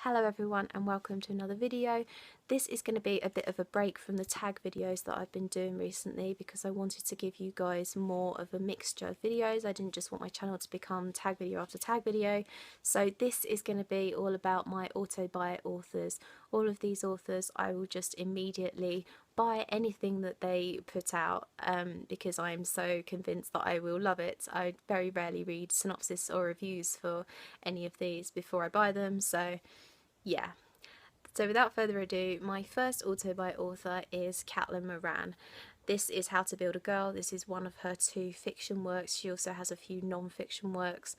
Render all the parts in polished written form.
Hello everyone and welcome to another video. This is going to be a bit of a break from the tag videos that I've been doing recently because I wanted to give you guys more of a mixture of videos. I didn't just want my channel to become tag video after tag video. So this is going to be all about my auto-buy authors. All of these authors I will just immediately buy anything that they put out because I'm so convinced that I will love it. I very rarely read synopsis or reviews for any of these before I buy them, so yeah. So without further ado, my first auto-buy author is Caitlin Moran. This is How to Build a Girl. This is one of her 2 fiction works. She also has a few non-fiction works.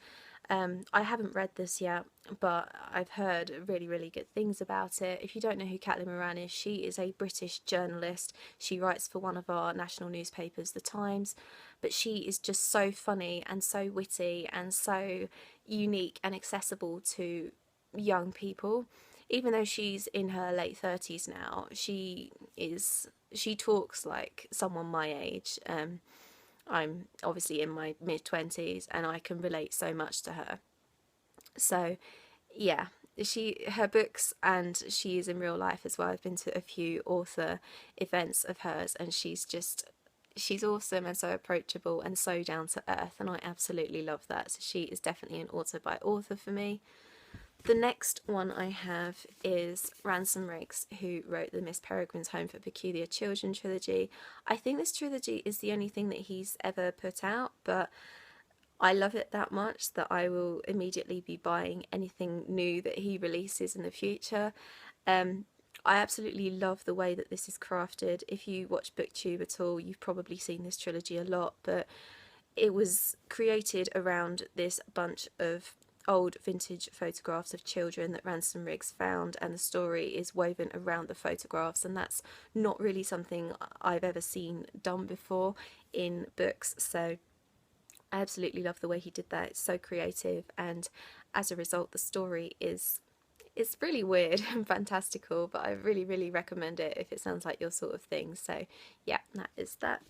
I haven't read this yet, but I've heard really good things about it. If you don't know who Caitlin Moran is, she is a British journalist. She writes for one of our national newspapers, The Times, but she is just so funny and so witty and so unique and accessible to young people. Even though she's in her late 30s now, she talks like someone my age. I'm obviously in my mid-20s and I can relate so much to her. So yeah, her books, and she is in real life as well. I've been to a few author events of hers and she's awesome and so approachable and so down to earth, and I absolutely love that. So she is definitely an auto-buy author for me. The next one I have is Ransom Riggs, who wrote the Miss Peregrine's Home for Peculiar Children trilogy. I think this trilogy is the only thing that he's ever put out, but I love it that much that I will immediately be buying anything new that he releases in the future. I absolutely love the way that this is crafted. If you watch BookTube at all, you've probably seen this trilogy a lot, but it was created around this bunch of old vintage photographs of children that Ransom Riggs found, and the story is woven around the photographs, and that's not really something I've ever seen done before in books. So I absolutely love the way he did that. It's so creative, and as a result the story is really weird and fantastical, but I really recommend it if it sounds like your sort of thing. So yeah, that is that.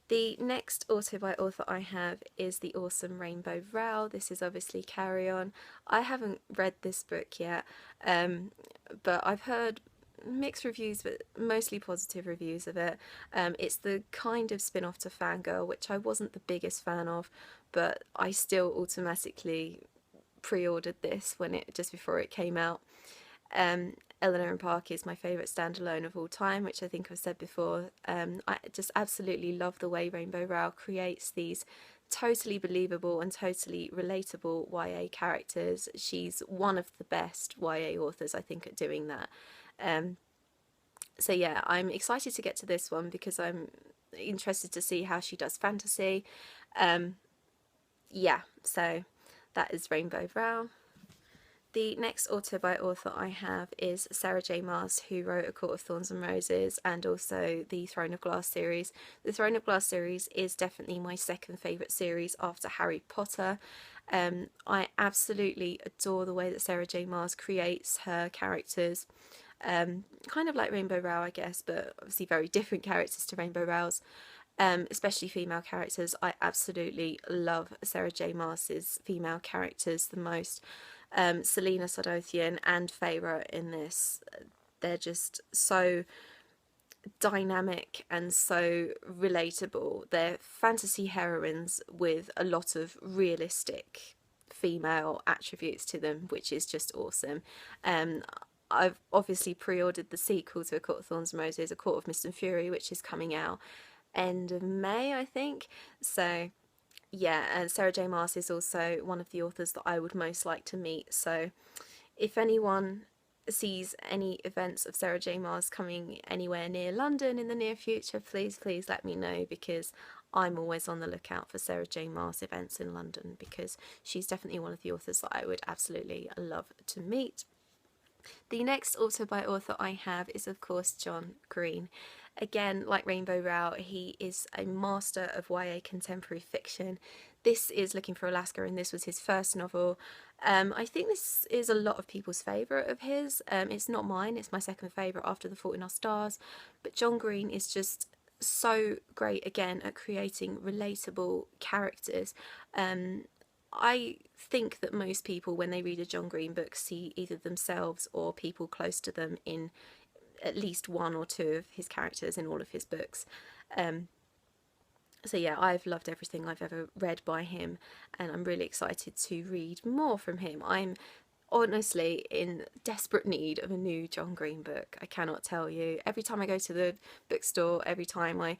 The next auto-buy author I have is the awesome Rainbow Rowell. This is obviously Carry On. I haven't read this book yet, but I've heard mixed reviews, but mostly positive reviews of it. It's the kind of spin-off to Fangirl, which I wasn't the biggest fan of, but I still automatically pre-ordered this just before it came out. Eleanor and Park is my favourite standalone of all time, which I think I've said before. I just absolutely love the way Rainbow Rowell creates these totally believable and totally relatable YA characters. She's one of the best YA authors, I think, at doing that. So yeah, I'm excited to get to this one because I'm interested to see how she does fantasy. Yeah, so that is Rainbow Rowell. The next auto-buy author I have is Sarah J Maas, who wrote A Court of Thorns and Roses and also the Throne of Glass series. The Throne of Glass series is definitely my second favourite series after Harry Potter. I absolutely adore the way that Sarah J Maas creates her characters. Kind of like Rainbow Rowell, I guess, but obviously very different characters to Rainbow Rowell's. Especially female characters. I absolutely love Sarah J Maas's female characters the most. Selena Sadothian and Feyre in this, they're just so dynamic and so relatable. They're fantasy heroines with a lot of realistic female attributes to them, which is just awesome. I've obviously pre-ordered the sequel to A Court of Thorns and Roses, A Court of Mist and Fury, which is coming out end of May, I think. So yeah, and Sarah J Maas is also one of the authors that I would most like to meet. So if anyone sees any events of Sarah J Maas coming anywhere near London in the near future, please let me know, because I'm always on the lookout for Sarah J Maas events in London, because she's definitely one of the authors that I would absolutely love to meet. The next auto-buy author I have is, of course, John Green. Again, like Rainbow Rowell, he is a master of YA contemporary fiction. This is Looking for Alaska, and this was his first novel. I think this is a lot of people's favourite of his. It's not mine, it's my second favourite after The Fault in Our Stars. But John Green is just so great, again, at creating relatable characters. I think that most people, when they read a John Green book, see either themselves or people close to them in at least one or two of his characters in all of his books. So yeah, I've loved everything I've ever read by him, and I'm really excited to read more from him. I'm honestly in desperate need of a new John Green book. I cannot tell you. Every time I go to the bookstore, every time I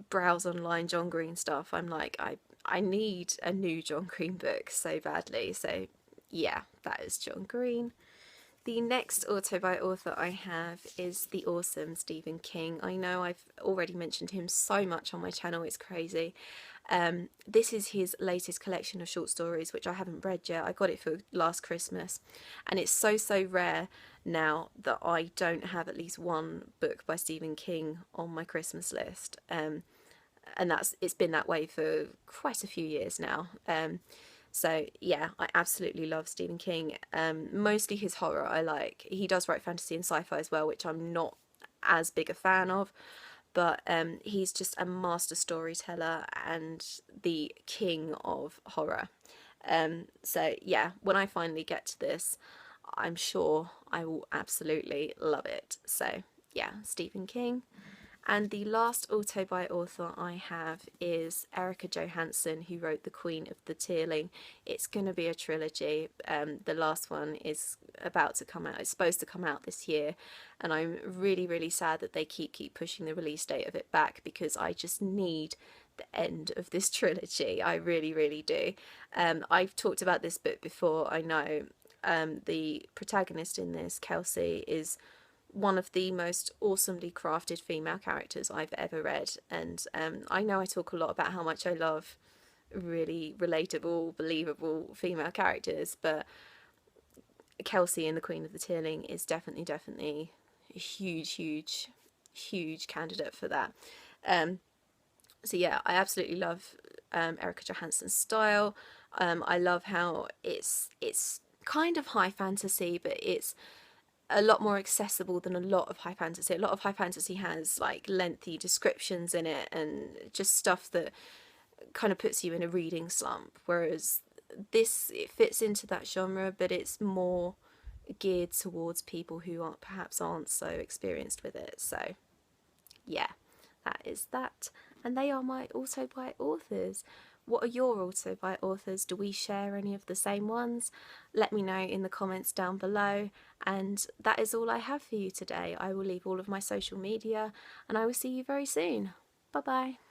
browse online John Green stuff, I'm like, I need a new John Green book so badly. So yeah, that is John Green. The next auto-by author I have is the awesome Stephen King. I know I've already mentioned him so much on my channel, it's crazy. This is his latest collection of short stories, which I haven't read yet. I got it for last Christmas, and it's so rare now that I don't have at least one book by Stephen King on my Christmas list. And it's been that way for quite a few years now. So yeah, I absolutely love Stephen King. Mostly his horror I like. He does write fantasy and sci-fi as well, which I'm not as big a fan of, but he's just a master storyteller and the king of horror. So yeah, when I finally get to this, I'm sure I will absolutely love it. So yeah, Stephen King. And the last auto-by author I have is Erica Johansson, who wrote The Queen of the Tearling. It's going to be a trilogy. The last one is about to come out. It's supposed to come out this year, and I'm really sad that they keep pushing the release date of it back, because I just need the end of this trilogy. I really do. I've talked about this book before, I know. The protagonist in this, Kelsey, is one of the most awesomely crafted female characters I've ever read, and I know I talk a lot about how much I love really relatable, believable female characters, but Kelsey in The Queen of the Tearling is definitely a huge candidate for that. So yeah, I absolutely love Erica Johansson's style. I love how it's kind of high fantasy, but it's a lot more accessible than a lot of high fantasy. A lot of high fantasy has like lengthy descriptions in it and just stuff that kind of puts you in a reading slump, whereas this, it fits into that genre, but it's more geared towards people who perhaps aren't so experienced with it. So yeah, that is that, and they are my auto-by authors. What are your auto-by authors? Do we share any of the same ones? Let me know in the comments down below. And that is all I have for you today. I will leave all of my social media, and I will see you very soon. Bye bye.